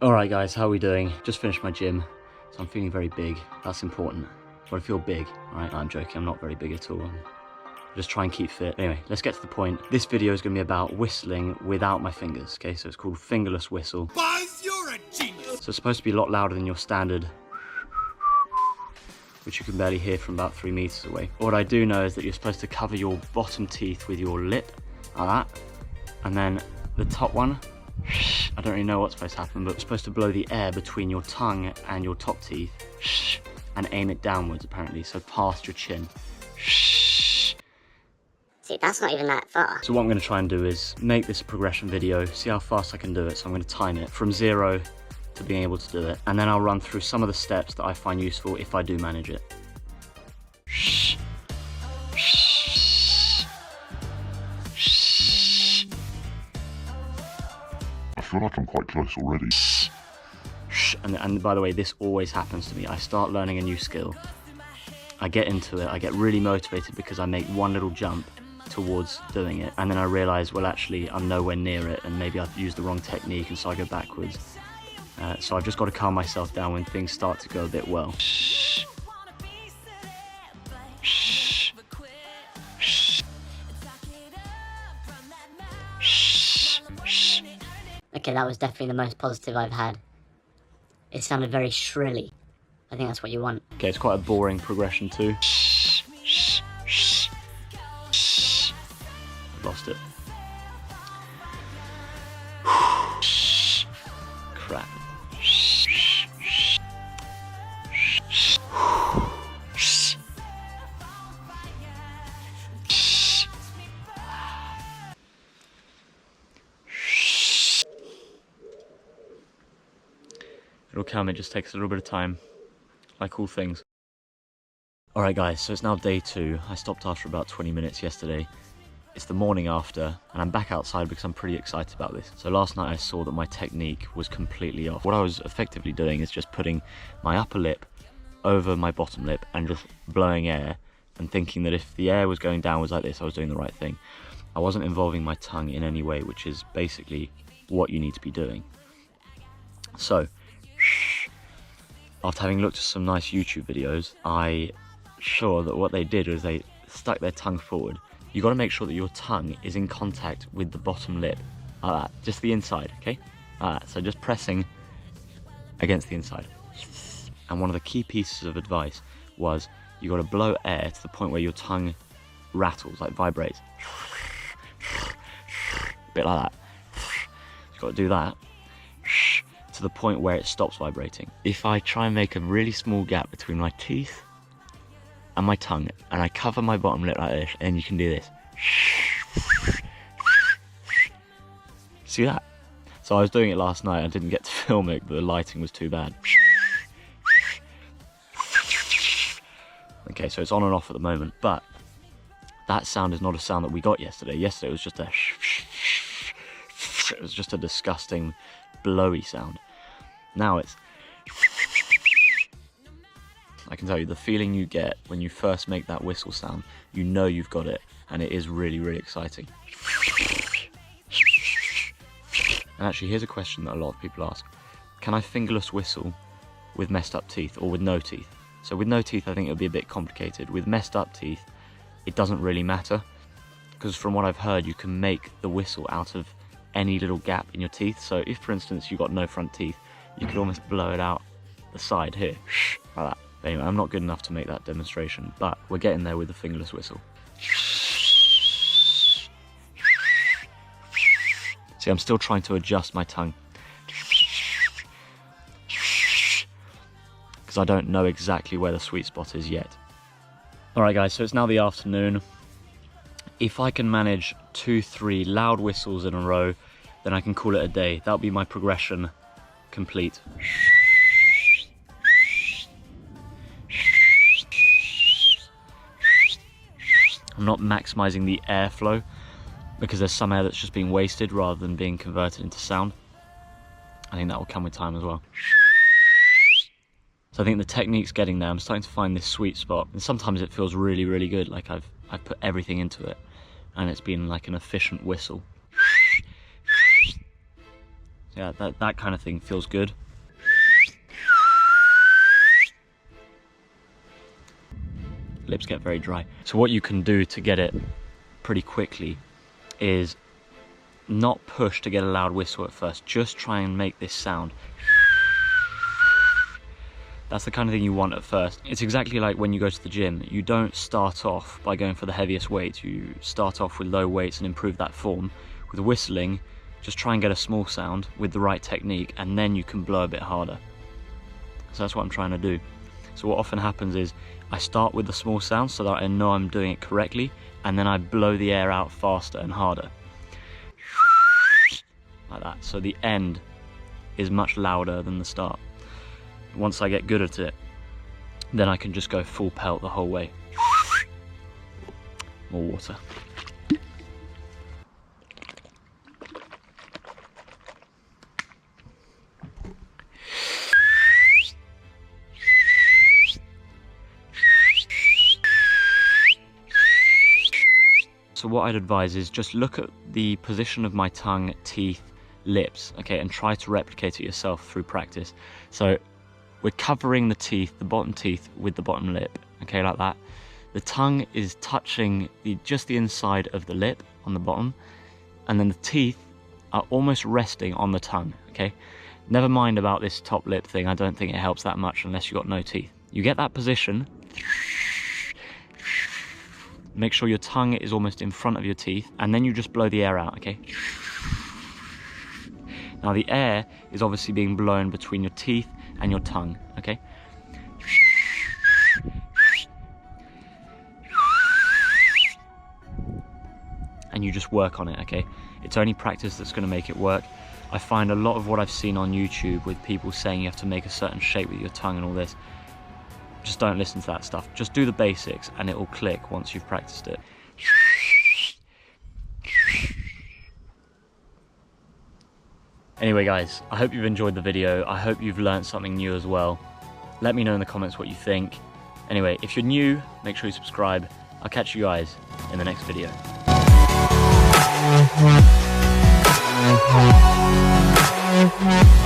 Alright guys, how are we doing? Just finished my gym, so I'm feeling very big. That's important. But I feel big, alright? I'm joking, I'm not very big at all. Just try and keep fit. Anyway, let's get to the point. This video is going to be about whistling without my fingers, okay? So it's called Fingerless Whistle. Buzz, you're a genius! So it's supposed to be a lot louder than your standard, which you can barely hear from about 3 meters away. What I do know is that you're supposed to cover your bottom teeth with your lip, like that. And then the top one, I don't really know what's supposed to happen, but it's supposed to blow the air between your tongue and your top teeth and aim it downwards, apparently, so past your chin. See, that's not even that far. So what I'm going to try and do is make this a progression video, see how fast I can do it. So I'm going to time it from 0 to being able to do it. And then I'll run through some of the steps that I find useful if I do manage it. I feel like I'm quite close already. And by the way, this always happens to me. I start learning a new skill. I get into it, I get really motivated because I make one little jump towards doing it, and then I realise, well, actually I'm nowhere near it, and maybe I've used the wrong technique, and so I go backwards. So I've just got to calm myself down when things start to go a bit well. Okay, that was definitely the most positive I've had. It sounded very shrilly. I think that's what you want. Okay, it's quite a boring progression too. I've lost it. Crap. It'll come, it just takes a little bit of time, like all things. Alright guys, so it's now day 2. I stopped after about 20 minutes yesterday. It's the morning after, and I'm back outside because I'm pretty excited about this. So last night I saw that my technique was completely off. What I was effectively doing is just putting my upper lip over my bottom lip and just blowing air, and thinking that if the air was going downwards like this, I was doing the right thing. I wasn't involving my tongue in any way, which is basically what you need to be doing. So, after having looked at some nice YouTube videos, I saw that what they did was they stuck their tongue forward. You got to make sure that your tongue is in contact with the bottom lip, like that, just the inside, okay? Like that. So just pressing against the inside. And one of the key pieces of advice was you got to blow air to the point where your tongue rattles, like vibrates, a bit like that. You got to do that to the point where it stops vibrating. If I try and make a really small gap between my teeth and my tongue, and I cover my bottom lip like this, and you can do this. See that? So I was doing it last night, I didn't get to film it, but the lighting was too bad. Okay, so it's on and off at the moment, but that sound is not a sound that we got yesterday. Yesterday it was just a disgusting blowy sound. Now it's, I can tell you, the feeling you get when you first make that whistle sound, you know you've got it, and it is really, really exciting. And actually, here's a question that a lot of people ask. Can I fingerless whistle with messed up teeth or with no teeth? So with no teeth, I think it would be a bit complicated. With messed up teeth, it doesn't really matter, because from what I've heard, you can make the whistle out of any little gap in your teeth. So if, for instance, you've got no front teeth, you could almost blow it out the side here, like that. But anyway, I'm not good enough to make that demonstration, but we're getting there with the fingerless whistle. See, I'm still trying to adjust my tongue, because I don't know exactly where the sweet spot is yet. Alright guys, so it's now the afternoon. If I can manage 2-3 loud whistles in a row, then I can call it a day. That'll be my progression complete. I'm not maximizing the airflow because there's some air that's just being wasted rather than being converted into sound. I think that will come with time as well. So I think the technique's getting there. I'm starting to find this sweet spot, and sometimes it feels really, really good, like I've put everything into it, and it's been like an efficient whistle. Yeah, that kind of thing feels good. Lips get very dry. So what you can do to get it pretty quickly is not push to get a loud whistle at first. Just try and make this sound. That's the kind of thing you want at first. It's exactly like when you go to the gym. You don't start off by going for the heaviest weights. You start off with low weights and improve that form. With whistling, just try and get a small sound with the right technique, and then you can blow a bit harder. So that's what I'm trying to do. So what often happens is I start with the small sound so that I know I'm doing it correctly, and then I blow the air out faster and harder. Like that. So the end is much louder than the start. Once I get good at it, then I can just go full pelt the whole way. More water. So what I'd advise is just look at the position of my tongue, teeth, lips, okay, and try to replicate it yourself through practice. So we're covering the teeth, the bottom teeth, with the bottom lip, okay, like that. The tongue is touching just the inside of the lip on the bottom, and then the teeth are almost resting on the tongue, okay? Never mind about this top lip thing, I don't think it helps that much unless you've got no teeth. You get that position, make sure your tongue is almost in front of your teeth, and then you just blow the air out, okay? Now the air is obviously being blown between your teeth and your tongue, okay? And you just work on it, okay? It's only practice that's gonna make it work. I find a lot of what I've seen on YouTube with people saying you have to make a certain shape with your tongue and all this, just don't listen to that stuff. Just do the basics and it will click once you've practiced it. Anyway guys, I hope you've enjoyed the video. I hope you've learned something new as well. Let me know in the comments what you think. Anyway, if you're new, make sure you subscribe. I'll catch you guys in the next video. We'll be right back.